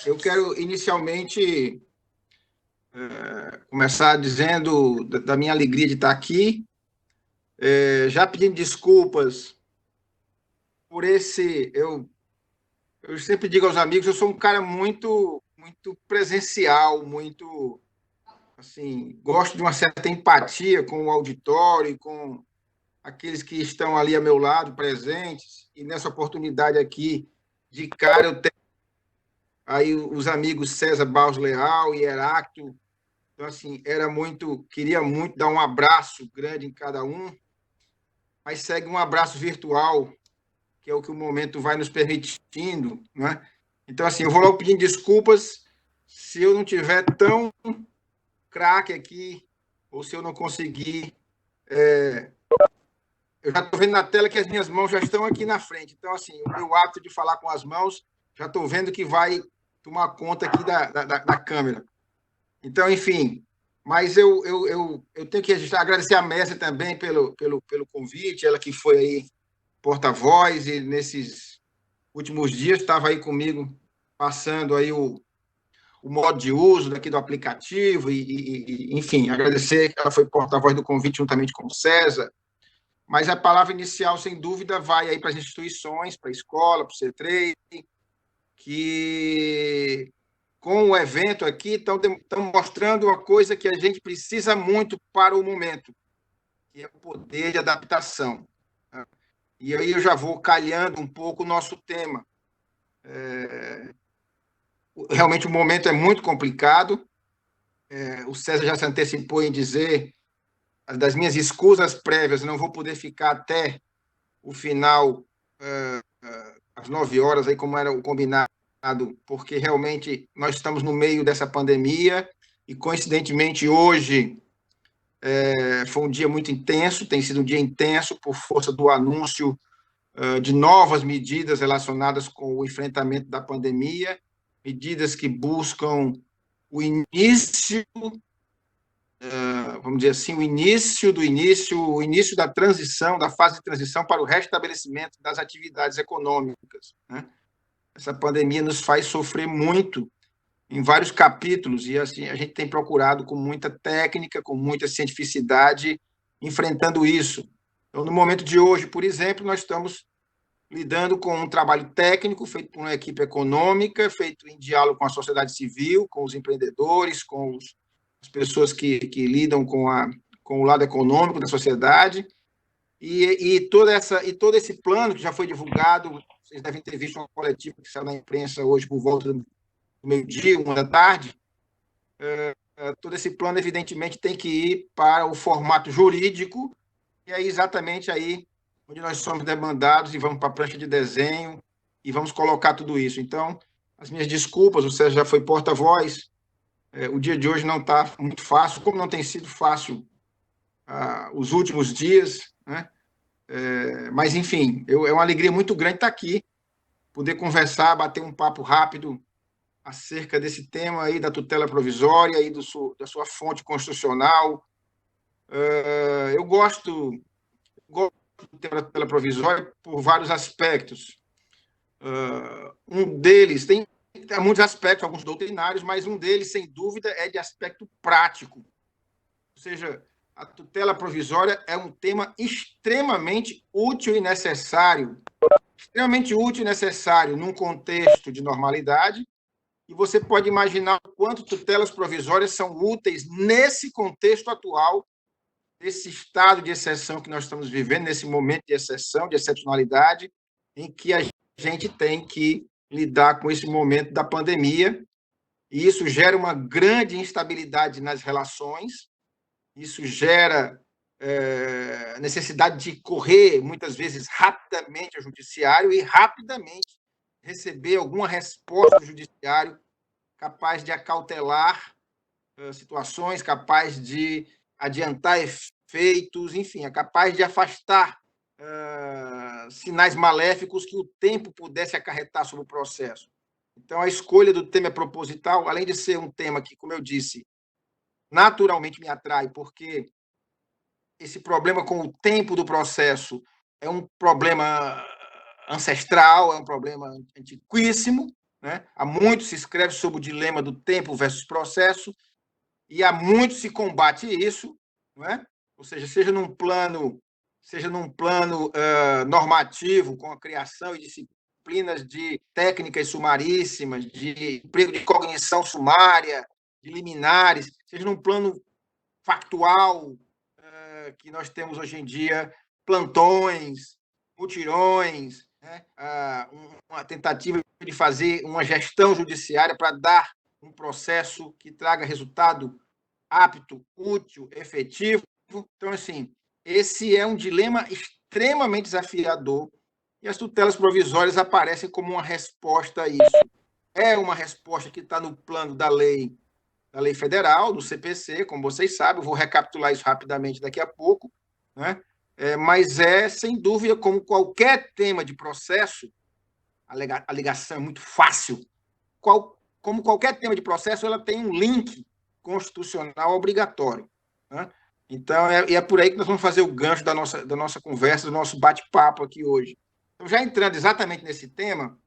Eu quero inicialmente começar dizendo da minha alegria de estar aqui, já pedindo desculpas por esse. Eu sempre digo aos amigos, eu sou um cara muito presencial, muito assim, gosto de uma certa empatia com o auditório e com aqueles que estão ali a meu lado, presentes. E nessa oportunidade aqui, de cara, eu tenho aí os amigos César Barros Leal e Heráclito. Então, assim, queria muito dar um abraço grande em cada um, mas segue um abraço virtual, que é o que o momento vai nos permitindo, né? Então, assim, eu vou logo pedindo desculpas se eu não tiver tão craque aqui, ou se eu não conseguir. Eu já estou vendo na tela que as minhas mãos já estão aqui na frente. Então, assim, o meu hábito de falar com as mãos, já estou vendo que vai tomar conta aqui da câmera. Então, enfim, mas eu tenho que registrar, agradecer a Messi também pelo convite, ela que foi aí porta-voz e nesses últimos dias estava aí comigo passando aí o modo de uso daqui do aplicativo enfim, agradecer, ela foi porta-voz do convite juntamente com o César, mas a palavra inicial, sem dúvida, vai aí para as instituições, para a escola, para o C3, que com o evento aqui estão mostrando uma coisa que a gente precisa muito para o momento, que é o poder de adaptação. E aí eu já vou calhando um pouco o nosso tema. Realmente o momento é muito complicado. O César já se antecipou em dizer das minhas escusas prévias, não vou poder ficar até o final, às 9 horas, aí como era o combinado, porque realmente nós estamos no meio dessa pandemia e, coincidentemente, hoje foi um dia muito intenso, tem sido um dia intenso por força do anúncio de novas medidas relacionadas com o enfrentamento da pandemia, medidas que buscam o início, vamos dizer assim, o início da transição, da fase de transição para o restabelecimento das atividades econômicas, né? Essa pandemia nos faz sofrer muito em vários capítulos e assim a gente tem procurado com muita técnica, com muita cientificidade enfrentando isso. Então, no momento de hoje, por exemplo, nós estamos lidando com um trabalho técnico feito por uma equipe econômica, feito em diálogo com a sociedade civil, com os empreendedores, as pessoas que lidam com o lado econômico da sociedade, todo esse plano que já foi divulgado, vocês devem ter visto uma coletiva que saiu na imprensa hoje por volta do meio-dia, 1 da tarde, todo esse plano, evidentemente, tem que ir para o formato jurídico, e é exatamente aí onde nós somos demandados e vamos para a prancha de desenho e vamos colocar tudo isso. Então, as minhas desculpas, o Sérgio já foi porta-voz, o dia de hoje não está muito fácil, como não tem sido fácil os últimos dias, né? Mas, enfim, é uma alegria muito grande estar aqui, poder conversar, bater um papo rápido acerca desse tema aí da tutela provisória e da sua fonte constitucional. Eu gosto do tema da tutela provisória por vários aspectos. Um deles tem muitos aspectos, alguns doutrinários, mas um deles, sem dúvida, é de aspecto prático. Ou seja, a tutela provisória é um tema extremamente útil e necessário num contexto de normalidade, e você pode imaginar o quanto tutelas provisórias são úteis nesse contexto atual, desse estado de exceção que nós estamos vivendo, nesse momento de exceção, de excepcionalidade, em que a gente tem que lidar com esse momento da pandemia, e isso gera uma grande instabilidade nas relações, isso gera necessidade de correr, muitas vezes, rapidamente ao judiciário e rapidamente receber alguma resposta do judiciário capaz de acautelar situações, capaz de adiantar efeitos, enfim, é capaz de afastar sinais maléficos que o tempo pudesse acarretar sobre o processo. Então, a escolha do tema é proposital, além de ser um tema que, como eu disse, naturalmente me atrai, porque esse problema com o tempo do processo é um problema ancestral, é um problema antiquíssimo, né? Há muito se escreve sobre o dilema do tempo versus processo, e há muito se combate isso, não é? Ou seja, seja num plano normativo, com a criação e disciplinas de técnicas sumaríssimas, de emprego de cognição sumária, de liminares, seja num plano factual, que nós temos hoje em dia, plantões, mutirões, né? Uma tentativa de fazer uma gestão judiciária para dar um processo que traga resultado apto, útil, efetivo. Então, assim, esse é um dilema extremamente desafiador e as tutelas provisórias aparecem como uma resposta a isso. É uma resposta que está no plano da lei federal, do CPC, como vocês sabem, eu vou recapitular isso rapidamente daqui a pouco, né? Mas sem dúvida, como qualquer tema de processo, a ligação é muito fácil, como qualquer tema de processo, ela tem um link constitucional obrigatório, né? Então, é por aí que nós vamos fazer o gancho da nossa conversa, do nosso bate-papo aqui hoje. Então, já entrando exatamente nesse tema,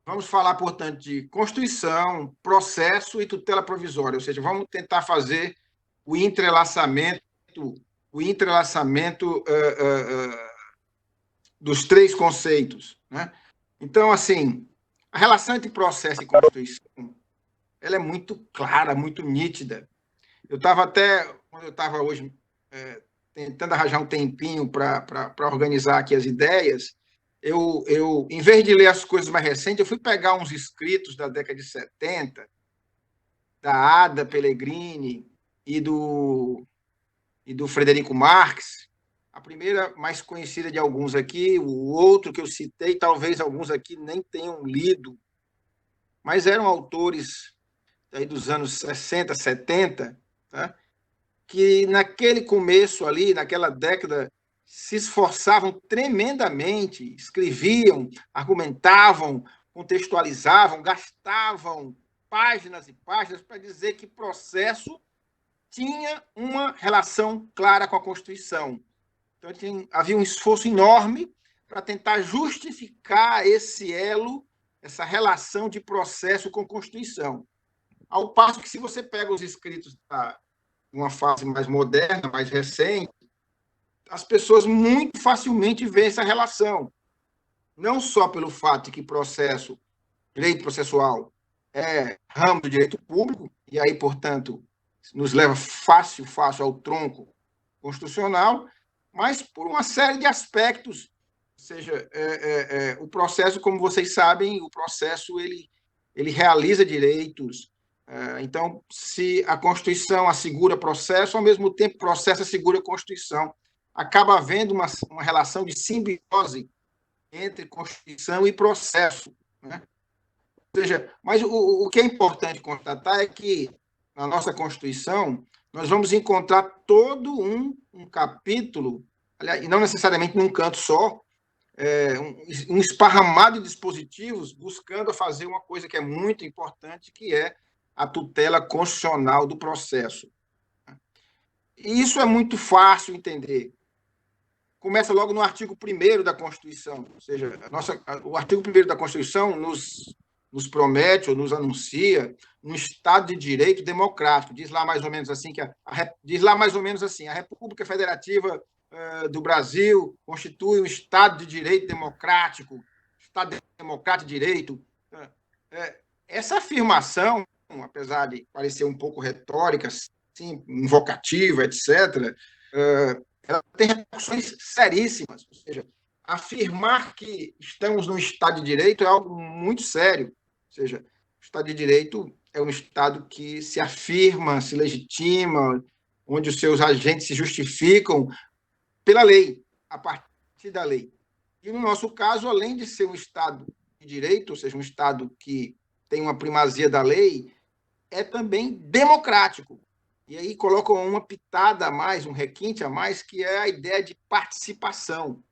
vamos falar, portanto, de Constituição, processo e tutela provisória, ou seja, vamos tentar fazer o entrelaçamento, o entrelaçamento dos três conceitos, né? Então, assim, a relação entre processo e Constituição, ela é muito clara, muito nítida. Quando eu estava hoje tentando arranjar um tempinho para organizar aqui as ideias, em vez de ler as coisas mais recentes, eu fui pegar uns escritos da década de 70, da Ada Pellegrini e do Frederico Marx, a primeira mais conhecida de alguns aqui, o outro que eu citei, talvez alguns aqui nem tenham lido, mas eram autores aí dos anos 60, 70, tá? Que naquele começo ali, naquela década, se esforçavam tremendamente, escreviam, argumentavam, contextualizavam, gastavam páginas e páginas para dizer que processo tinha uma relação clara com a Constituição. Então, havia um esforço enorme para tentar justificar esse elo, essa relação de processo com Constituição. Ao passo que, se você pega os escritos de uma fase mais moderna, mais recente, as pessoas muito facilmente veem essa relação. Não só pelo fato de que direito processual, é ramo do direito público, e aí, portanto, nos leva fácil ao tronco constitucional, mas por uma série de aspectos. Ou seja, o processo, como vocês sabem, o processo ele realiza direitos. Então, se a Constituição assegura processo, ao mesmo tempo, o processo assegura a Constituição. Acaba havendo uma relação de simbiose entre Constituição e processo, né? Ou seja, mas o que é importante constatar é que, na nossa Constituição, nós vamos encontrar todo um capítulo, aliás, e não necessariamente num canto só, um esparramado de dispositivos buscando fazer uma coisa que é muito importante, que é a tutela constitucional do processo. E isso é muito fácil entender. Começa logo no artigo 1º da Constituição, ou seja, o artigo 1º da Constituição nos promete ou nos anuncia um Estado de direito democrático. Diz lá mais ou menos assim a República Federativa do Brasil constitui um Estado de direito democrático, Estado democrático de direito. Essa afirmação, apesar de parecer um pouco retórica, assim, invocativa, etc., ela tem repercussões seríssimas. Ou seja, afirmar que estamos num Estado de Direito é algo muito sério. Ou seja, o Estado de Direito é um Estado que se afirma, se legitima, onde os seus agentes se justificam pela lei, a partir da lei. E, no nosso caso, além de ser um Estado de Direito, ou seja, um Estado que tem uma primazia da lei, é também democrático. E aí colocam uma pitada a mais, um requinte a mais, que é a ideia de participação.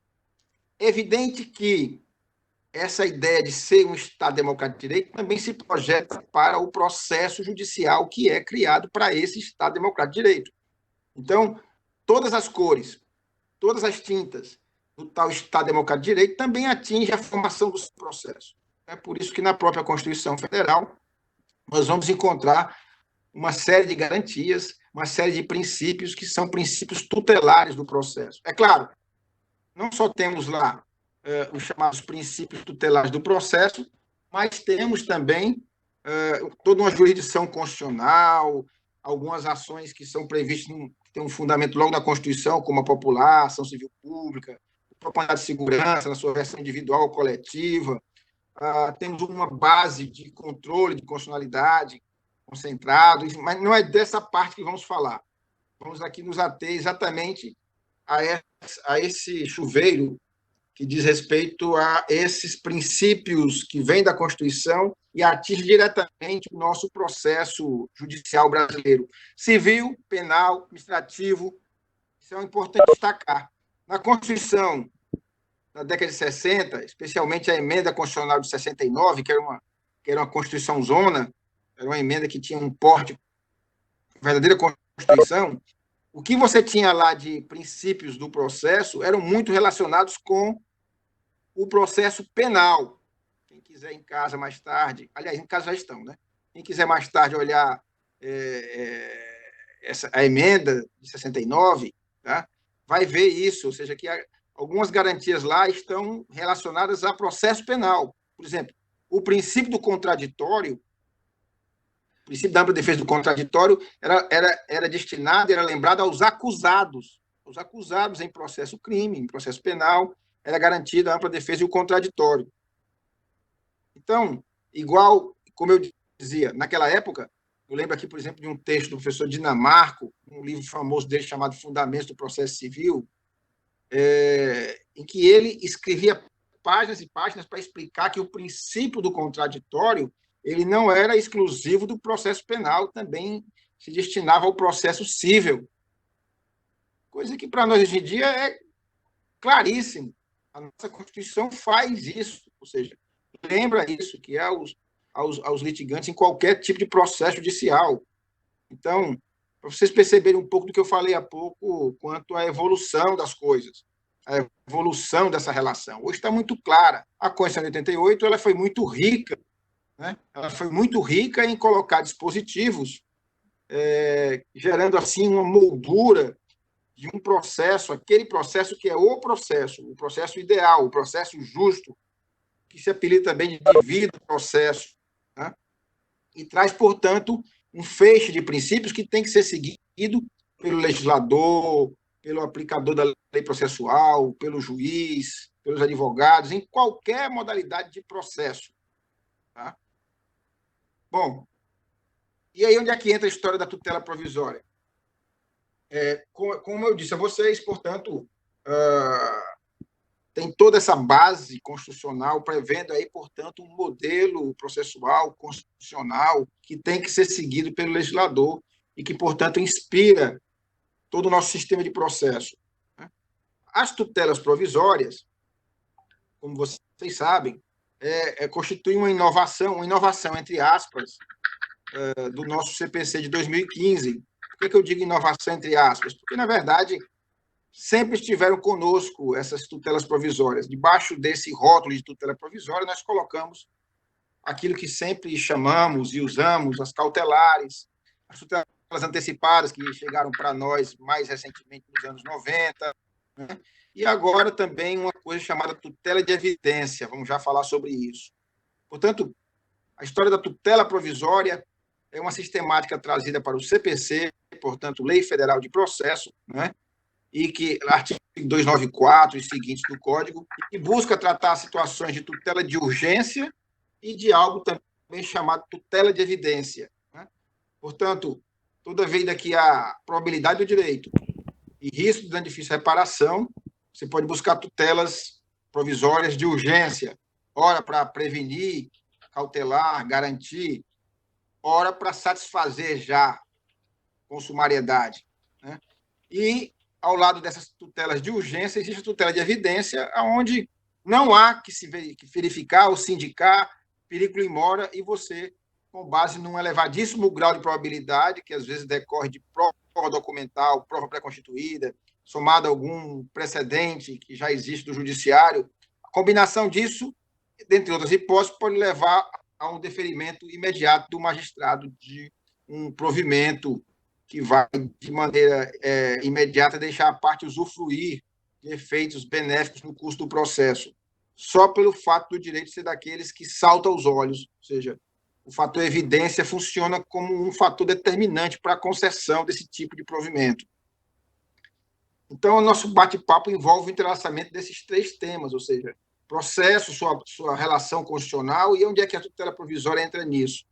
É evidente que essa ideia de ser um Estado democrático de direito também se projeta para o processo judicial que é criado para esse Estado democrático de direito. Então, todas as cores, todas as tintas do tal Estado democrático de direito também atingem a formação do processo. É por isso que na própria Constituição Federal nós vamos encontrar uma série de garantias, uma série de princípios que são princípios tutelares do processo. É claro, não só temos lá os chamados princípios tutelares do processo, mas temos também toda uma jurisdição constitucional, algumas ações que são previstas, que têm um fundamento logo na Constituição, como a popular, ação civil pública, propriedade de segurança, na sua versão individual ou coletiva. Temos uma base de controle de constitucionalidade concentrado, mas não é dessa parte que vamos falar. Vamos aqui nos ater exatamente a esse chuveiro que diz respeito a esses princípios que vêm da Constituição e atinge diretamente o nosso processo judicial brasileiro, civil, penal, administrativo. Isso é importante destacar. Na Constituição da década de 60, especialmente a emenda constitucional de 69, que era uma Constituição zona, era uma emenda que tinha um porte, verdadeira Constituição, o que você tinha lá de princípios do processo eram muito relacionados com o processo penal. Quem quiser em casa mais tarde, aliás, em casa já estão, né? Quem quiser mais tarde olhar a emenda de 69, tá? Vai ver isso, ou seja, que algumas garantias lá estão relacionadas a processo penal. Por exemplo, o princípio do contraditório, o princípio da ampla defesa do contraditório era destinado, era lembrado aos acusados. Os acusados em processo crime, em processo penal, era garantida a ampla defesa e o contraditório. Então, igual, como eu dizia, naquela época, eu lembro aqui, por exemplo, de um texto do professor Dinamarco, um livro famoso dele chamado Fundamentos do Processo Civil, em que ele escrevia páginas e páginas para explicar que o princípio do contraditório ele não era exclusivo do processo penal, também se destinava ao processo cível. Coisa que para nós hoje em dia é claríssimo. A nossa Constituição faz isso, ou seja, lembra isso, que é aos litigantes em qualquer tipo de processo judicial. Então, para vocês perceberem um pouco do que eu falei há pouco quanto à evolução das coisas, a evolução dessa relação. Hoje está muito clara. A Constituição de 88 ela foi muito rica, né? Ela foi muito rica em colocar dispositivos, gerando assim uma moldura de um processo, aquele processo que é o processo ideal, o processo justo, que se apelida também de devido processo, né? E traz, portanto, um feixe de princípios que tem que ser seguido pelo legislador, pelo aplicador da lei processual, pelo juiz, pelos advogados, em qualquer modalidade de processo. Tá? Bom, e aí onde é que entra a história da tutela provisória? Como eu disse a vocês, portanto, tem toda essa base constitucional prevendo aí, portanto, um modelo processual, constitucional, que tem que ser seguido pelo legislador e que, portanto, inspira todo o nosso sistema de processo. As tutelas provisórias, como vocês sabem, constituem uma inovação entre aspas, do nosso CPC de 2015. Por que eu digo inovação entre aspas? Porque, na verdade, sempre estiveram conosco essas tutelas provisórias. Debaixo desse rótulo de tutela provisória, nós colocamos aquilo que sempre chamamos e usamos, as cautelares, as tutelas antecipadas, que chegaram para nós mais recentemente nos anos 90, né? E agora também uma coisa chamada tutela de evidência, vamos já falar sobre isso. Portanto, a história da tutela provisória é uma sistemática trazida para o CPC, portanto, Lei Federal de Processo, né? E que, artigo 294 e seguintes do Código, e busca tratar situações de tutela de urgência e de algo também chamado tutela de evidência, né? Portanto, toda vez que há probabilidade do direito e risco de dano difícil de reparação, você pode buscar tutelas provisórias de urgência, ora para prevenir, cautelar, garantir, ora para satisfazer já com sumariedade, né? E ao lado dessas tutelas de urgência, existe a tutela de evidência, onde não há que se verificar ou se indicar perigo in mora e você, com base num elevadíssimo grau de probabilidade, que às vezes decorre de prova documental, prova pré-constituída, somado a algum precedente que já existe do judiciário, a combinação disso dentre outras hipóteses, pode levar a um deferimento imediato do magistrado de um provimento que vai, de maneira imediata, deixar a parte usufruir de efeitos benéficos no curso do processo, só pelo fato do direito ser daqueles que salta aos olhos, ou seja, o fator evidência funciona como um fator determinante para a concessão desse tipo de provimento. Então, o nosso bate-papo envolve o entrelaçamento desses três temas, ou seja, processo, sua relação constitucional e onde é que a tutela provisória entra nisso.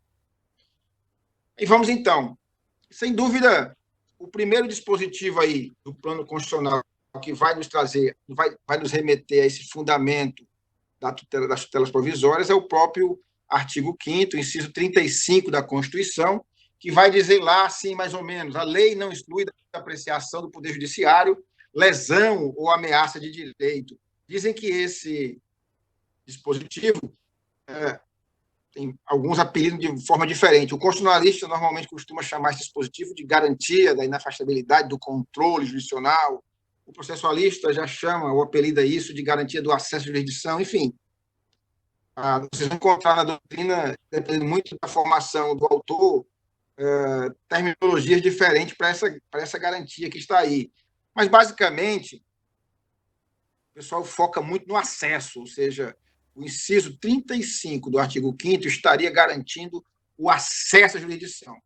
E vamos, então. Sem dúvida, o primeiro dispositivo aí do plano constitucional que vai nos trazer, vai nos remeter a esse fundamento das tutelas provisórias é o próprio artigo 5º, inciso 35 da Constituição, que vai dizer lá, assim, mais ou menos, a lei não exclui da apreciação do Poder Judiciário lesão ou ameaça de direito. Dizem que esse dispositivo tem alguns apelidos de forma diferente. O constitucionalista normalmente costuma chamar esse dispositivo de garantia da inafastabilidade do controle jurisdicional. O processualista já chama ou apelida isso de garantia do acesso à jurisdição. Enfim, vocês vão encontrar na doutrina, dependendo muito da formação do autor, terminologias diferentes para essa garantia que está aí. Mas, basicamente, o pessoal foca muito no acesso, ou seja, o inciso 35 do artigo 5º estaria garantindo o acesso à jurisdição.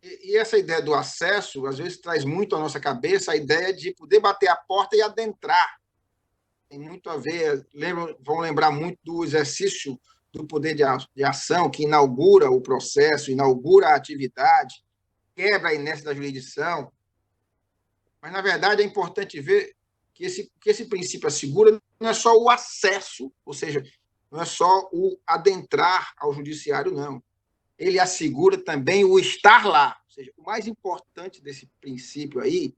E essa ideia do acesso, às vezes, traz muito à nossa cabeça a ideia de poder bater a porta e adentrar. Tem muito a ver, vão lembrar muito do exercício do poder de ação, que inaugura o processo, inaugura a atividade, quebra a inércia da jurisdição. Mas, na verdade, é importante ver que esse princípio assegura não é só o acesso, ou seja, não é só o adentrar ao judiciário, não. Ele assegura também o estar lá. Ou seja, o mais importante desse princípio aí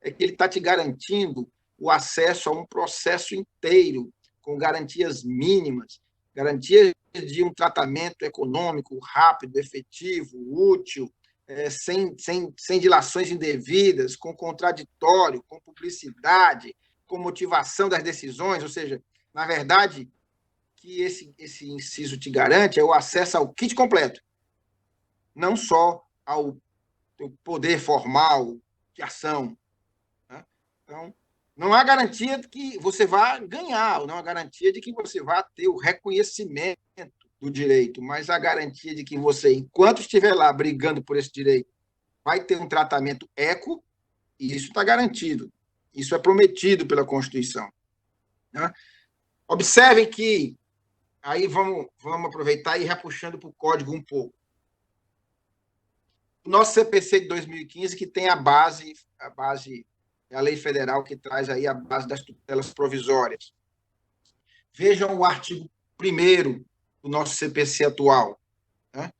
é que ele está te garantindo o acesso a um processo inteiro, com garantias mínimas, garantias de um tratamento econômico rápido, efetivo, útil, sem dilações indevidas, com contraditório, com publicidade, com motivação das decisões, ou seja, na verdade, que esse inciso te garante é o acesso ao kit completo, não só ao poder formal de ação. Né? Então, não há garantia de que você vá ganhar, não há garantia de que você vá ter o reconhecimento do direito, mas a garantia de que você, enquanto estiver lá brigando por esse direito, vai ter um tratamento eco, e isso está garantido. Isso é prometido pela Constituição. Né? Observem que, aí vamos aproveitar e ir repuxando para o código um pouco. O nosso CPC de 2015, que tem a base é a lei federal que traz aí a base das tutelas provisórias. Vejam o artigo 1º do nosso CPC atual. Né?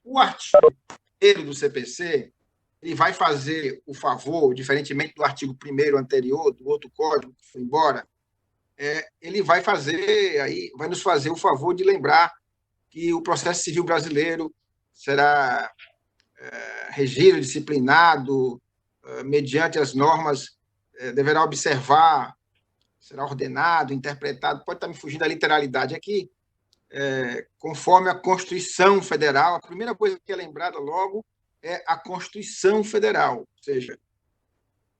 O artigo 1º do CPC, ele vai fazer o favor, diferentemente do artigo 1º anterior, do outro código que foi embora, ele vai nos fazer o favor de lembrar que o processo civil brasileiro será regido, disciplinado, mediante as normas, deverá observar, será ordenado, interpretado, pode estar me fugindo da literalidade aqui, conforme a Constituição Federal. A primeira coisa que é lembrada logo é a Constituição Federal, ou seja,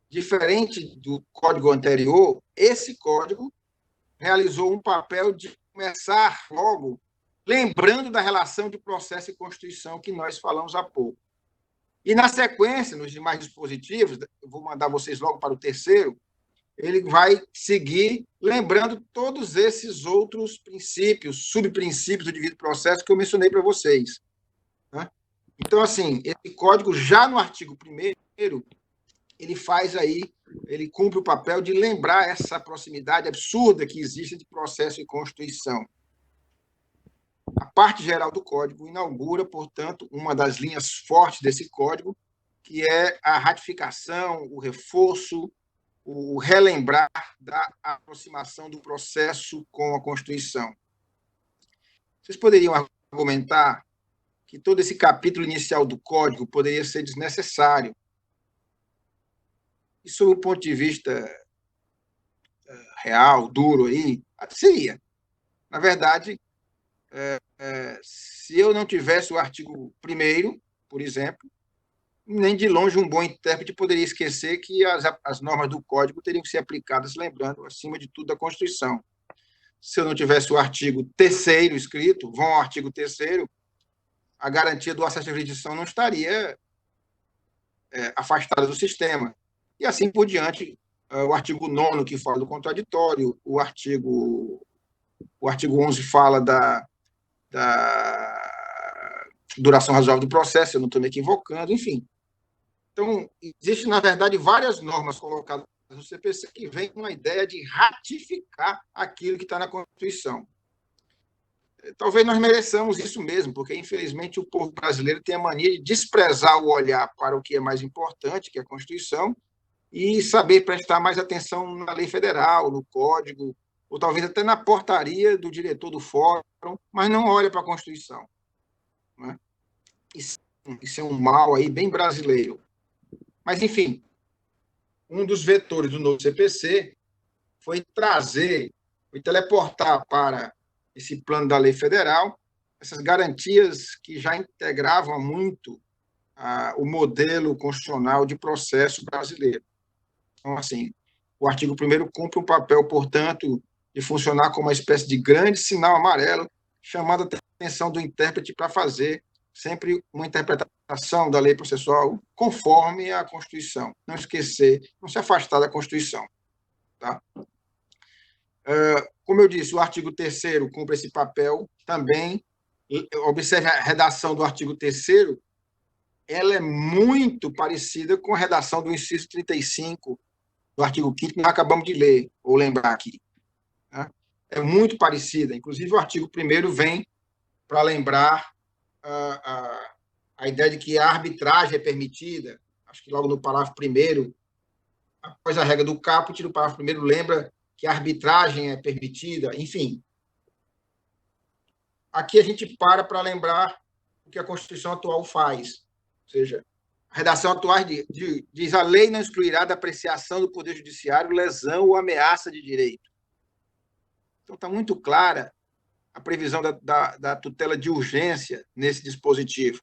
diferente do código anterior, esse código realizou um papel de começar logo lembrando da relação de processo e Constituição que nós falamos há pouco. E, na sequência, nos demais dispositivos, eu vou mandar vocês logo para o terceiro, ele vai seguir lembrando todos esses outros princípios, subprincípios do devido processo que eu mencionei para vocês. Né? Então, assim, esse código, já no artigo 1º, ele cumpre o papel de lembrar essa proximidade absurda que existe de processo e Constituição. A parte geral do código inaugura, portanto, uma das linhas fortes desse código, que é a ratificação, o reforço, o relembrar da aproximação do processo com a Constituição. Vocês poderiam argumentar que todo esse capítulo inicial do Código poderia ser desnecessário. E, sob o ponto de vista real, duro, aí, seria. Na verdade, se eu não tivesse o artigo 1º, por exemplo, nem de longe um bom intérprete poderia esquecer que as normas do Código teriam que ser aplicadas, lembrando, acima de tudo, da Constituição. Se eu não tivesse o artigo 3º escrito, vão ao artigo 3º, a garantia do acesso à jurisdição não estaria afastada do sistema. E assim por diante, o artigo 9º, que fala do contraditório, o artigo 11 fala da duração razoável do processo, eu não estou me equivocando, enfim. Então, existe, na verdade, várias normas colocadas no CPC que vêm com a ideia de ratificar aquilo que está na Constituição. Talvez nós mereçamos isso mesmo, porque, infelizmente, o povo brasileiro tem a mania de desprezar o olhar para o que é mais importante, que é a Constituição, e saber prestar mais atenção na lei federal, no Código, ou talvez até na portaria do diretor do fórum, mas não olha para a Constituição. Né? Isso é um mal aí bem brasileiro. Mas, enfim, um dos vetores do novo CPC foi teleportar para esse plano da lei federal essas garantias que já integravam muito o modelo constitucional de processo brasileiro. Então, assim, o artigo 1º cumpre um papel, portanto, de funcionar como uma espécie de grande sinal amarelo, chamando a atenção do intérprete para fazer sempre uma interpretação da lei processual conforme a Constituição. Não esquecer, não se afastar da Constituição. Tá? Como eu disse, o artigo 3º cumpre esse papel também. Observe a redação do artigo 3º, ela é muito parecida com a redação do inciso 35 do artigo 5º, que nós acabamos de ler, ou lembrar aqui. Né? É muito parecida. Inclusive, o artigo 1º vem para lembrar a ideia de que a arbitragem é permitida. Acho que logo no parágrafo 1º, após a regra do caput, no parágrafo 1º lembra que a arbitragem é permitida, enfim. Aqui a gente para lembrar o que a Constituição atual faz. Ou seja, a redação atual diz: a lei não excluirá da apreciação do Poder Judiciário lesão ou ameaça de direito. Então, está muito clara a previsão da tutela de urgência nesse dispositivo.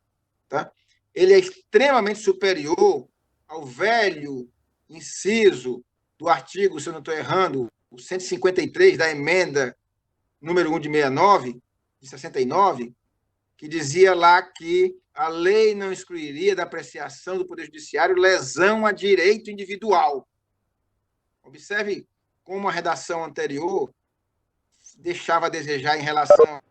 Tá? Ele é extremamente superior ao velho inciso do artigo, se eu não estou errando, o 153 da emenda número 1 de 69, que dizia lá que a lei não excluiria da apreciação do Poder Judiciário lesão a direito individual. Observe como a redação anterior deixava a desejar em relação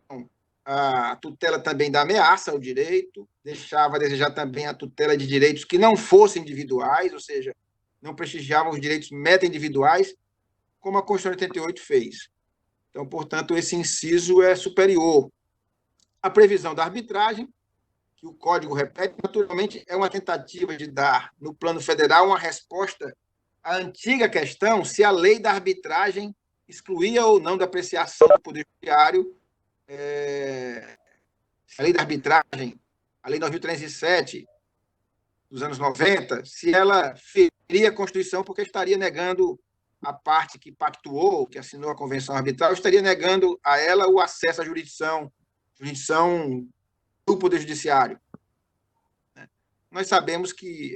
à tutela também da ameaça ao direito, deixava a desejar também a tutela de direitos que não fossem individuais, ou seja, não prestigiavam os direitos meta-individuais, como a Constituição de 88 fez. Então, portanto, esse inciso é superior. A previsão da arbitragem, que o Código repete, naturalmente é uma tentativa de dar, no plano federal, uma resposta à antiga questão se a lei da arbitragem excluía ou não da apreciação do Poder Judiciário a lei da arbitragem, a lei 9.307, dos anos 90, se ela feria a Constituição porque estaria negando a parte que pactuou, que assinou a Convenção Arbitral, estaria negando a ela o acesso à jurisdição do Poder Judiciário. Nós sabemos que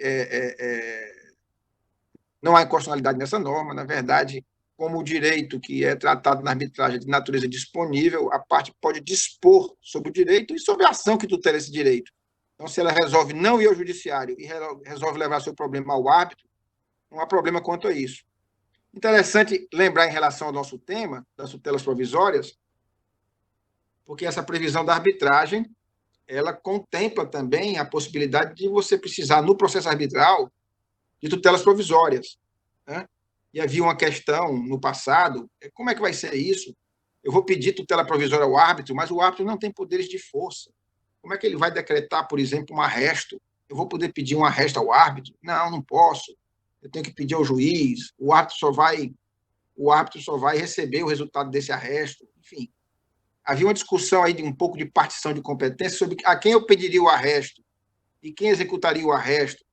não há inconstitucionalidade nessa norma. Na verdade, como o direito que é tratado na arbitragem de natureza disponível, a parte pode dispor sobre o direito e sobre a ação que tutela esse direito. Então, se ela resolve não ir ao judiciário e resolve levar seu problema ao árbitro, não há problema quanto a isso. Interessante lembrar em relação ao nosso tema, das tutelas provisórias, porque essa previsão da arbitragem, ela contempla também a possibilidade de você precisar, no processo arbitral, de tutelas provisórias. Né? E havia uma questão no passado, como é que vai ser isso? Eu vou pedir tutela provisória ao árbitro, mas o árbitro não tem poderes de força. Como é que ele vai decretar, por exemplo, um arresto? Eu vou poder pedir um arresto ao árbitro? Não, não posso. Eu tenho que pedir ao juiz, o árbitro só vai receber o resultado desse arresto. Enfim, havia uma discussão aí de um pouco de partição de competência sobre a quem eu pediria o arresto e quem executaria o arresto.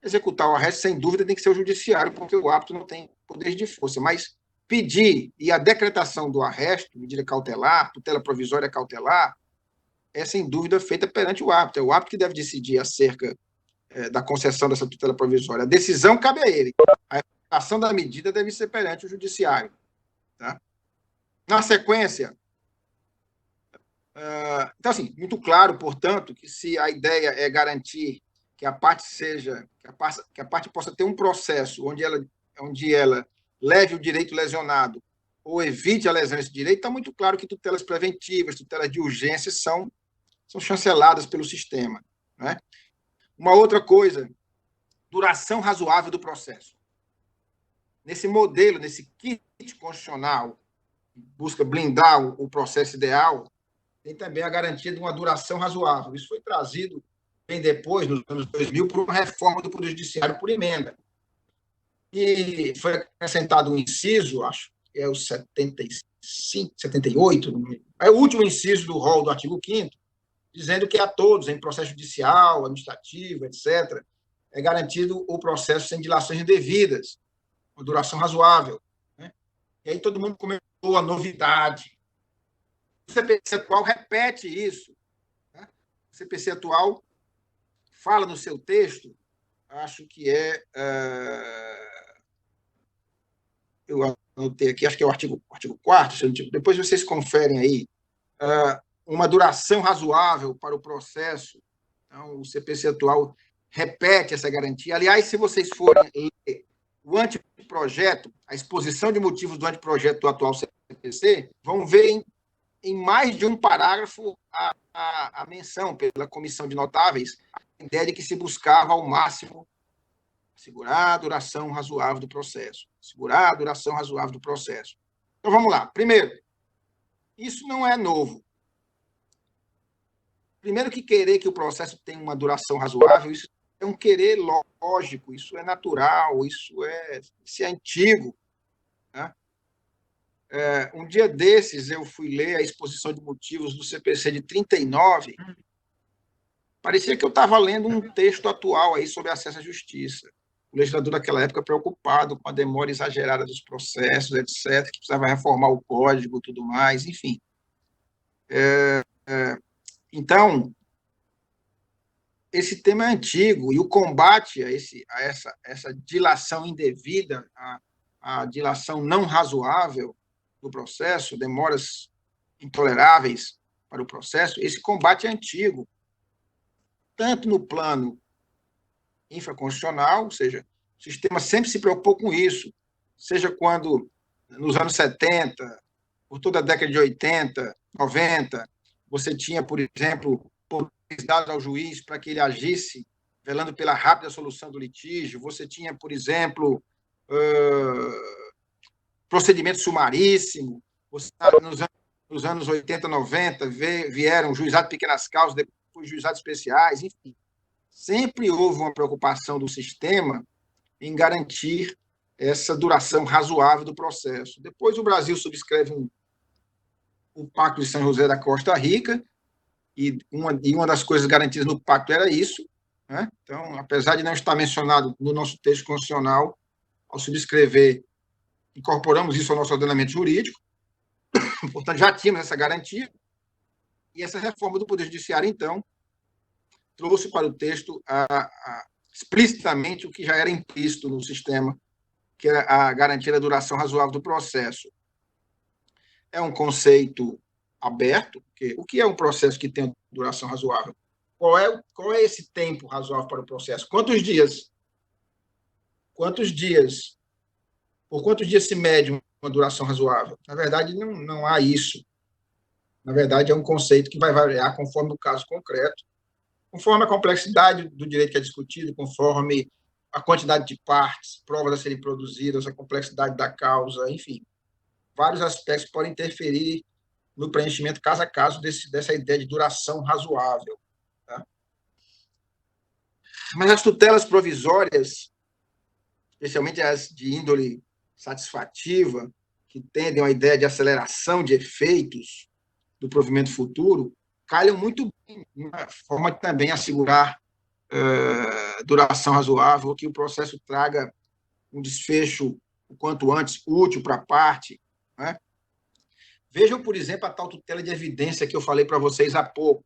Executar o arresto, sem dúvida, tem que ser o judiciário, porque o árbitro não tem poderes de força, mas pedir e a decretação do arresto, medida cautelar, tutela provisória cautelar, é sem dúvida feita perante o árbitro. É o árbitro que deve decidir acerca da concessão dessa tutela provisória. A decisão cabe a ele. A aplicação da medida deve ser perante o judiciário. Tá? Na sequência, então, assim, muito claro, portanto, que se a ideia é garantir que a parte que a parte possa ter um processo onde ela leve o direito lesionado ou evite a lesão desse direito, está muito claro que tutelas preventivas, tutelas de urgência são chanceladas pelo sistema. Né? Uma outra coisa, duração razoável do processo. Nesse modelo, nesse kit constitucional, que busca blindar o processo ideal, tem também a garantia de uma duração razoável. Isso foi trazido bem depois, nos anos 2000, por uma reforma do Poder Judiciário por emenda. E foi acrescentado um inciso, acho que é o 75, 78, é o último inciso do rol do artigo 5º, dizendo que a todos, em processo judicial, administrativo, etc., é garantido o processo sem dilações indevidas, com duração razoável. Né? E aí todo mundo comentou a novidade. O CPC atual repete isso. Né? O CPC atual fala no seu texto, acho que é... eu anotei aqui, acho que é o artigo 4º, depois vocês conferem aí, uma duração razoável para o processo. Então, o CPC atual repete essa garantia. Aliás, se vocês forem ler o anteprojeto, a exposição de motivos do anteprojeto do atual CPC, vão ver em mais de um parágrafo a menção pela Comissão de Notáveis, a ideia de que se buscava ao máximo segurar a duração razoável do processo. Segurar a duração razoável do processo. Então, vamos lá. Primeiro, isso não é novo. Primeiro que querer que o processo tenha uma duração razoável, isso é um querer lógico, isso é natural, isso é antigo. Né? Um dia desses, eu fui ler a exposição de motivos do CPC de 39, parecia que eu estava lendo um texto atual aí sobre acesso à justiça. O legislador daquela época preocupado com a demora exagerada dos processos, etc., que precisava reformar o código e tudo mais, enfim. Então, esse tema é antigo e o combate a essa dilação indevida, a dilação não razoável do processo, demoras intoleráveis para o processo, esse combate é antigo, tanto no plano infraconstitucional, ou seja, o sistema sempre se preocupou com isso, seja quando, nos anos 70, por toda a década de 80, 90, você tinha, por exemplo, poderes dados ao juiz para que ele agisse, velando pela rápida solução do litígio, você tinha, por exemplo, procedimento sumaríssimo, você, nos anos 80, 90, vieram juizados de pequenas causas, depois juizados especiais, enfim. Sempre houve uma preocupação do sistema em garantir essa duração razoável do processo. Depois o Brasil subscreve o Pacto de São José da Costa Rica, e uma das coisas garantidas no pacto era isso. Né? Então, apesar de não estar mencionado no nosso texto constitucional, ao subscrever, incorporamos isso ao nosso ordenamento jurídico, portanto, já tínhamos essa garantia, e essa reforma do Poder Judiciário, então, trouxe para o texto explicitamente o que já era implícito no sistema, que era a garantia da duração razoável do processo. É um conceito aberto, porque o que é um processo que tem duração razoável? Qual é esse tempo razoável para o processo? Quantos dias? Por quantos dias se mede uma duração razoável? Na verdade, não há isso. Na verdade, é um conceito que vai variar conforme o caso concreto, conforme a complexidade do direito que é discutido, conforme a quantidade de partes, provas a serem produzidas, a complexidade da causa, enfim. Vários aspectos podem interferir no preenchimento caso a caso dessa ideia de duração razoável. Tá? Mas as tutelas provisórias, especialmente as de índole satisfativa, que tendem a ideia de aceleração de efeitos do provimento futuro, calham muito bem, uma forma de também assegurar duração razoável, que o processo traga um desfecho o quanto antes, útil para a parte. Né? Vejam, por exemplo, a tal tutela de evidência que eu falei para vocês há pouco.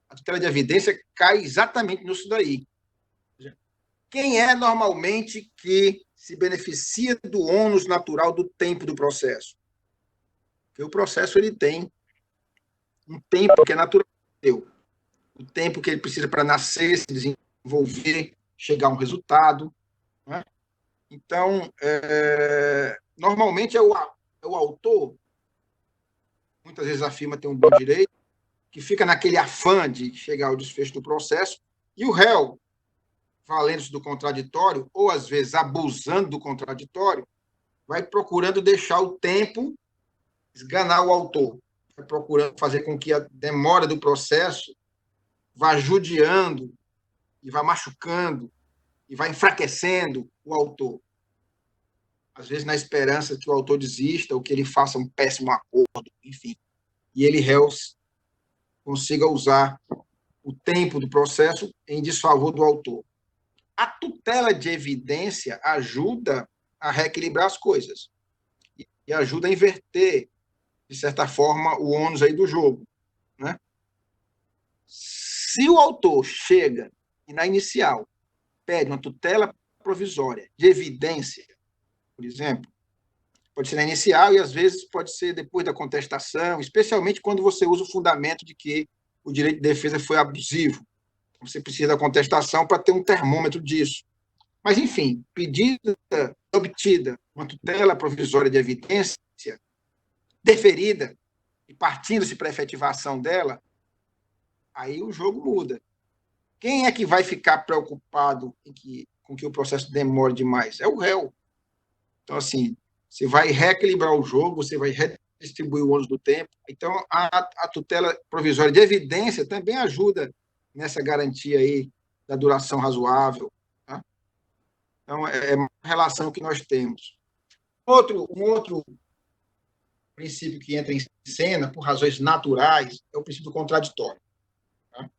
A tutela de evidência cai exatamente nisso daí. Quem é normalmente que se beneficia do ônus natural do tempo do processo? Porque o processo ele tem um tempo que é natural, o tempo que ele precisa para nascer, se desenvolver, chegar a um resultado. Né? Então, normalmente é o autor, muitas vezes afirma ter um bom direito, que fica naquele afã de chegar ao desfecho do processo, e o réu, valendo-se do contraditório, ou às vezes abusando do contraditório, vai procurando deixar o tempo esganar o autor, vai procurando fazer com que a demora do processo vá judiando e vá machucando e vá enfraquecendo o autor. Às vezes na esperança que o autor desista ou que ele faça um péssimo acordo, enfim. E ele, réu, consiga usar o tempo do processo em desfavor do autor. A tutela de evidência ajuda a reequilibrar as coisas e ajuda a inverter, de certa forma, o ônus aí do jogo. Né? Se o autor chega e, na inicial, pede uma tutela provisória de evidência, por exemplo, pode ser na inicial e, às vezes, pode ser depois da contestação, especialmente quando você usa o fundamento de que o direito de defesa foi abusivo. Você precisa da contestação para ter um termômetro disso. Mas, enfim, pedida, obtida uma tutela provisória de evidência, deferida, e partindo-se para a efetivação dela, aí o jogo muda. Quem é que vai ficar preocupado com que o processo demore demais? É o réu. Então, assim, você vai reequilibrar o jogo, você vai redistribuir o ônus do tempo. Então, a tutela provisória de evidência também ajuda nessa garantia aí da duração razoável. Tá? Então, é uma relação que nós temos. Um outro princípio que entra em cena, por razões naturais, é o princípio do contraditório. Tá? Ou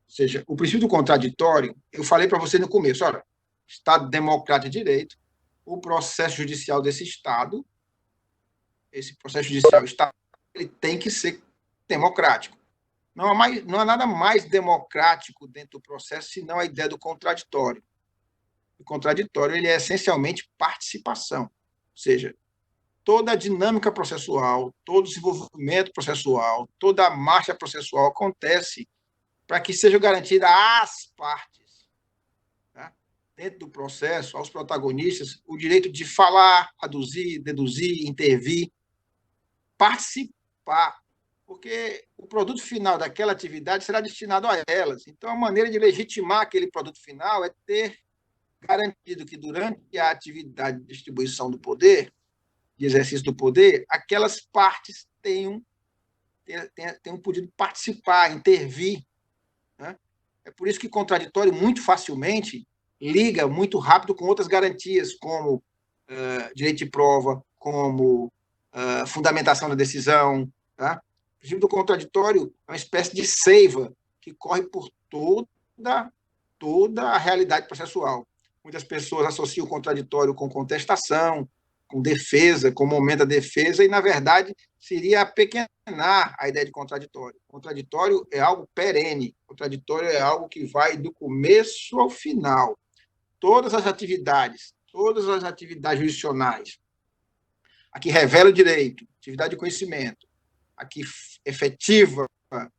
seja, o princípio do contraditório, eu falei para você no começo, olha, Estado democrático de direito, o processo judicial desse Estado, esse processo judicial Estado, ele tem que ser democrático. Não há nada mais democrático dentro do processo senão a ideia do contraditório. O contraditório ele é essencialmente participação, ou seja, toda a dinâmica processual, todo o desenvolvimento processual, toda a marcha processual acontece para que seja garantida às partes, tá? Dentro do processo, aos protagonistas, o direito de falar, aduzir, deduzir, intervir, participar, porque o produto final daquela atividade será destinado a elas. Então, a maneira de legitimar aquele produto final é ter garantido que, durante a atividade de distribuição do poder, de exercício do poder, aquelas partes tenham podido participar, intervir. Né? É por isso que contraditório, muito facilmente, liga muito rápido com outras garantias, como direito de prova, como fundamentação da decisão. Tá? O princípio do contraditório é uma espécie de seiva que corre por toda a realidade processual. Muitas pessoas associam o contraditório com contestação, com defesa, com momento da defesa, e, na verdade, seria apequenar a ideia de contraditório. Contraditório é algo perene, contraditório é algo que vai do começo ao final. Todas as atividades jurisdicionais, a que revela o direito, atividade de conhecimento, a que efetiva,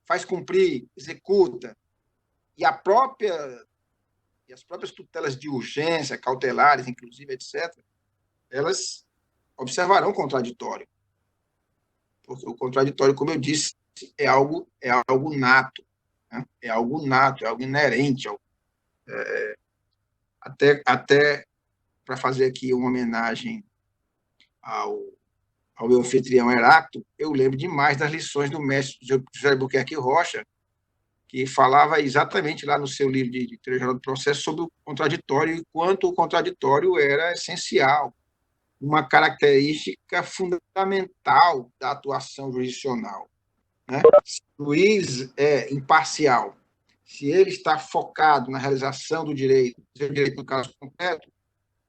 faz cumprir, executa, e as próprias tutelas de urgência, cautelares, inclusive, etc., elas observarão o contraditório. Porque o contraditório, como eu disse, é algo nato. Né? É algo nato, é algo inerente. Até para fazer aqui uma homenagem ao meu anfitrião Heráclito, eu lembro demais das lições do mestre José Albuquerque Rocha, que falava exatamente lá no seu livro de Teoria Geral do Processo sobre o contraditório e quanto o contraditório era essencial, uma característica fundamental da atuação jurisdicional. Né? Se o juiz é imparcial, se ele está focado na realização do direito no caso concreto,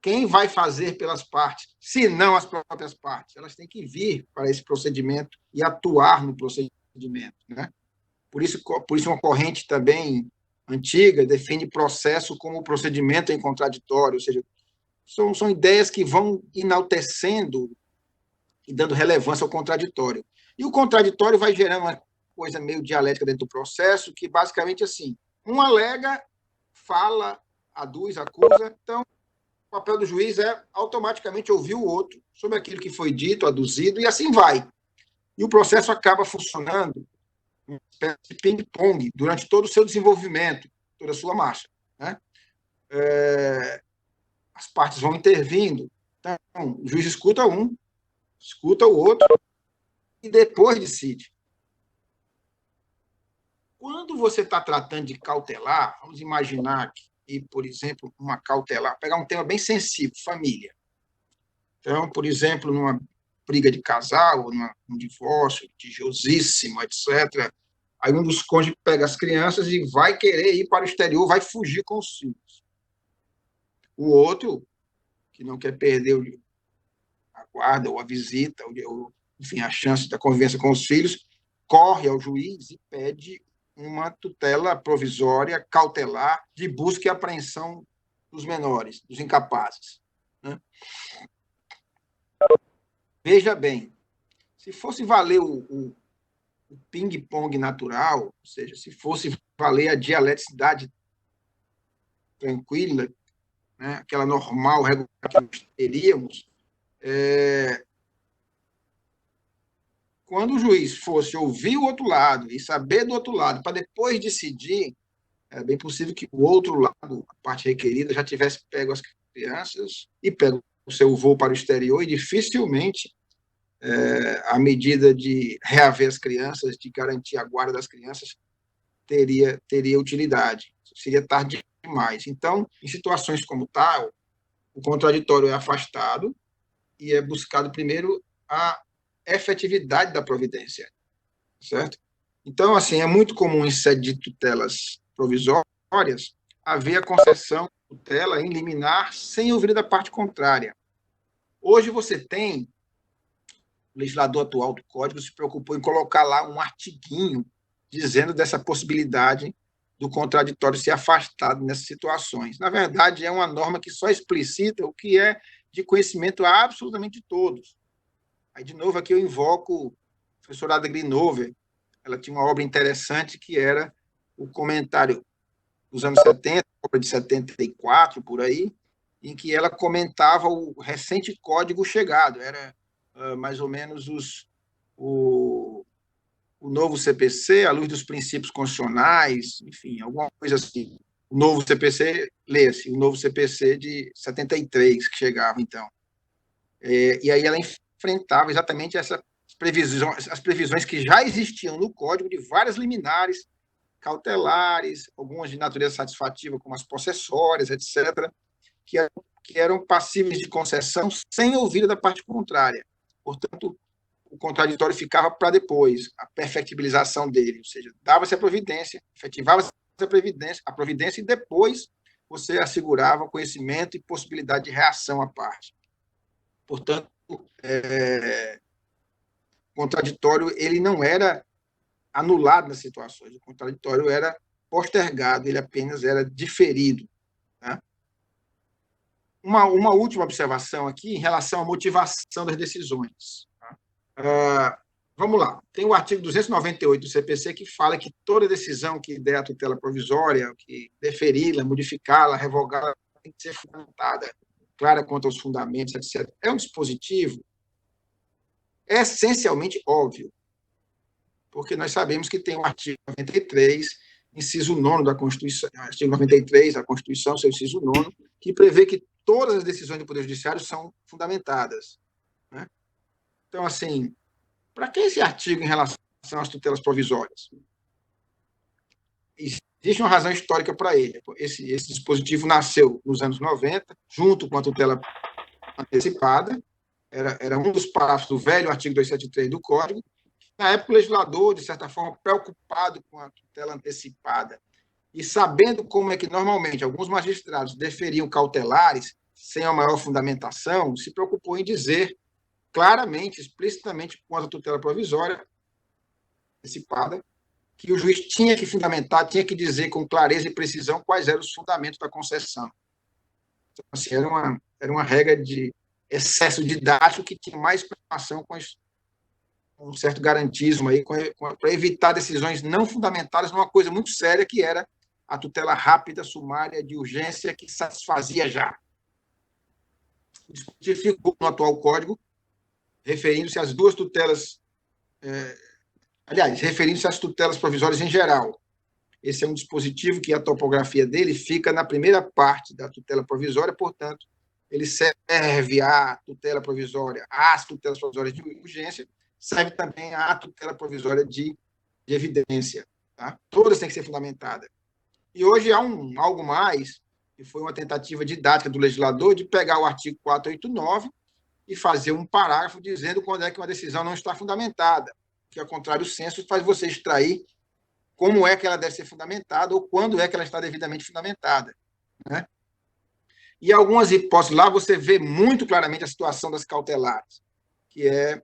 quem vai fazer pelas partes, se não as próprias partes? Elas têm que vir para esse procedimento e atuar no procedimento, né? Por isso uma corrente também antiga define processo como procedimento em contraditório, ou seja, são ideias que vão enaltecendo e dando relevância ao contraditório. E o contraditório vai gerando uma coisa meio dialética dentro do processo, que basicamente assim, um alega, fala, aduz, acusa, então o papel do juiz é automaticamente ouvir o outro sobre aquilo que foi dito, aduzido, e assim vai. E o processo acaba funcionando uma espécie de ping-pong durante todo o seu desenvolvimento, toda a sua marcha, né? As partes vão intervindo. Então, o juiz escuta um, escuta o outro e depois decide. Quando você está tratando de cautelar, vamos imaginar que, por exemplo, uma cautelar, pegar um tema bem sensível, família. Então, por exemplo, numa briga de casal, ou num divórcio litigiosíssimo, etc., aí um dos cônjuges pega as crianças e vai querer ir para o exterior, vai fugir com os filhos. O outro, que não quer perder a guarda ou a visita, ou, enfim, a chance da convivência com os filhos, corre ao juiz e pede uma tutela provisória, cautelar, de busca e apreensão dos menores, dos incapazes, né? Veja bem, se fosse valer o ping-pong natural, ou seja, se fosse valer a dialeticidade tranquila, né, aquela normal, regular que nós teríamos, quando o juiz fosse ouvir o outro lado e saber do outro lado, para depois decidir, é bem possível que o outro lado, a parte requerida, já tivesse pego as crianças e pego o seu voo para o exterior e dificilmente a medida de reaver as crianças, de garantir a guarda das crianças, teria utilidade. Seria tarde demais. Então, em situações como tal, o contraditório é afastado e é buscado primeiro a efetividade da providência, certo? Então, assim, é muito comum em sede de tutelas provisórias haver a concessão de tutela em liminar sem ouvir da parte contrária. Hoje você tem, o legislador atual do Código se preocupou em colocar lá um artiguinho dizendo dessa possibilidade do contraditório ser afastado nessas situações. Na verdade, é uma norma que só explicita o que é de conhecimento absolutamente de todos. Aí, de novo, aqui eu invoco a professora Ada Grinover. Ela tinha uma obra interessante que era o comentário dos anos 70, obra de 74, por aí, em que ela comentava o recente código chegado. Era mais ou menos o novo CPC, à luz dos princípios constitucionais, enfim, alguma coisa assim. O novo CPC, lê-se, o novo CPC de 73, que chegava, então. E aí ela enfrentava exatamente essas previsões, as previsões que já existiam no Código de várias liminares, cautelares, algumas de natureza satisfativa, como as possessórias, etc., que eram passíveis de concessão sem ouvir da parte contrária. Portanto, o contraditório ficava para depois, a perfectibilização dele, ou seja, dava-se a providência, efetivava-se a providência e depois você assegurava conhecimento e possibilidade de reação à parte. Portanto, o contraditório ele não era anulado nas situações, o contraditório era postergado, ele apenas era diferido. Né? Uma última observação aqui em relação à motivação das decisões. Vamos lá. Tem o artigo 298 do CPC que fala que toda decisão que der a tutela provisória, que deferi-la, modificá-la, revogá-la, tem que ser fundamentada, clara quanto aos fundamentos, etc. É um dispositivo essencialmente óbvio, porque nós sabemos que tem o artigo 93, inciso 9 da Constituição, artigo 93 da Constituição, seu inciso 9, que prevê que todas as decisões do Poder Judiciário são fundamentadas. Né? Então, assim, para que esse artigo em relação às tutelas provisórias? Existe uma razão histórica para ele. Esse dispositivo nasceu nos anos 90, junto com a tutela antecipada, era um dos parágrafos do velho artigo 273 do Código. Na época, o legislador, de certa forma, preocupado com a tutela antecipada e sabendo como é que, normalmente, alguns magistrados deferiam cautelares, sem a maior fundamentação, se preocupou em dizer claramente, explicitamente, quanto à tutela provisória antecipada, que o juiz tinha que fundamentar, tinha que dizer com clareza e precisão quais eram os fundamentos da concessão. Então, assim, era uma regra de excesso didático que tinha mais preocupação com um certo garantismo aí, para evitar decisões não fundamentadas numa coisa muito séria, que era a tutela rápida, sumária, de urgência, que satisfazia já. O dispositivo ficou no atual Código, referindo-se às duas tutelas, aliás, referindo-se às tutelas provisórias em geral. Esse é um dispositivo que a topografia dele fica na primeira parte da tutela provisória, portanto, ele serve à tutela provisória, às tutelas provisórias de urgência, serve também à tutela provisória de evidência. Tá? Todas têm que ser fundamentadas. E hoje há algo mais, que foi uma tentativa didática do legislador de pegar o artigo 489 e fazer um parágrafo dizendo quando é que uma decisão não está fundamentada, que, ao contrário do senso, faz você extrair como é que ela deve ser fundamentada ou quando é que ela está devidamente fundamentada. Né? E algumas hipóteses lá você vê muito claramente a situação das cautelares, que é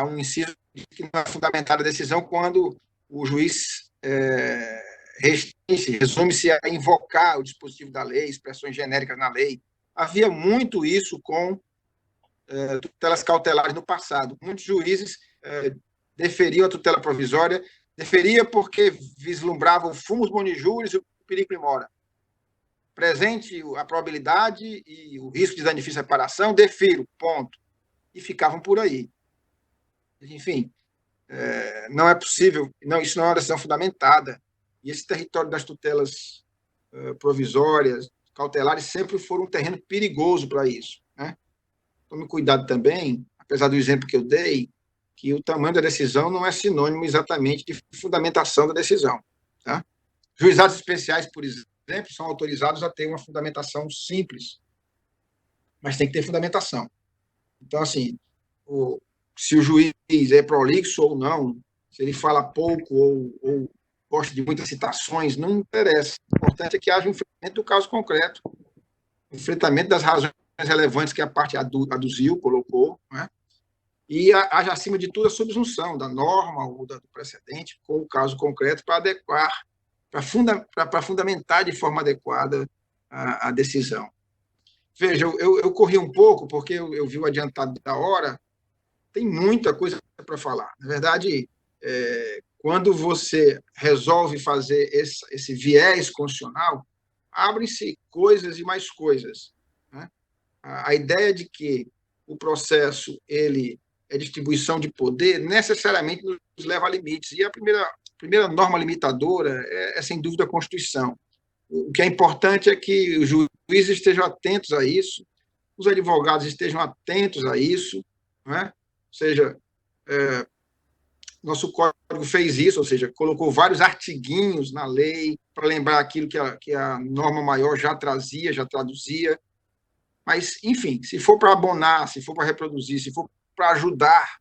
um inciso que não é fundamentada a decisão quando o juiz resume-se a invocar o dispositivo da lei, expressões genéricas na lei. Havia muito isso com tutelas cautelares no passado. Muitos juízes deferiam a tutela provisória, deferia porque vislumbravam fumos bonijuris e o perigo primora. Presente a probabilidade e o risco de dano de reparação, defiro, ponto. E ficavam por aí. Enfim, não é possível, isso não é uma decisão fundamentada. E esse território das tutelas provisórias, cautelares, sempre foram um terreno perigoso para isso. Né? Tome cuidado também, apesar do exemplo que eu dei, que o tamanho da decisão não é sinônimo exatamente de fundamentação da decisão. Tá? Juizados especiais, por exemplo, são autorizados a ter uma fundamentação simples, mas tem que ter fundamentação. Então, assim, se o juiz é prolixo ou não, se ele fala pouco ou gosta de muitas citações, não interessa. O importante é que haja um enfrentamento do caso concreto, enfrentamento das razões relevantes que a parte aduziu, colocou, né? E haja, acima de tudo, a subsunção da norma ou do precedente com o caso concreto para adequar, para fundamentar de forma adequada a decisão. Veja, eu corri um pouco, porque eu vi o adiantado da hora, tem muita coisa para falar. Na verdade, quando você resolve fazer esse viés constitucional, abrem-se coisas e mais coisas. Né? A ideia de que o processo ele é distribuição de poder necessariamente nos leva a limites. E a primeira norma limitadora é, sem dúvida, a Constituição. O que é importante é que os juízes estejam atentos a isso, os advogados estejam atentos a isso, né? Ou seja, nosso código fez isso, ou seja, colocou vários artiguinhos na lei para lembrar aquilo que a norma maior já trazia, já traduzia. Mas, enfim, se for para abonar, se for para reproduzir, se for para ajudar,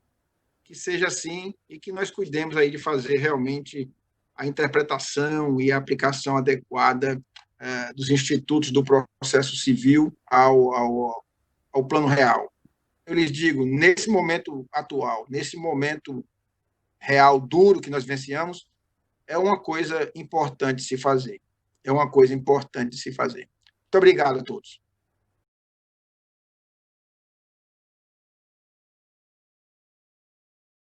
que seja assim e que nós cuidemos aí de fazer realmente a interpretação e a aplicação adequada dos institutos do processo civil ao plano real. Eu lhes digo, nesse momento atual, nesse momento real, duro que nós venciamos, é uma coisa importante de se fazer. É uma coisa importante de se fazer. Muito obrigado a todos.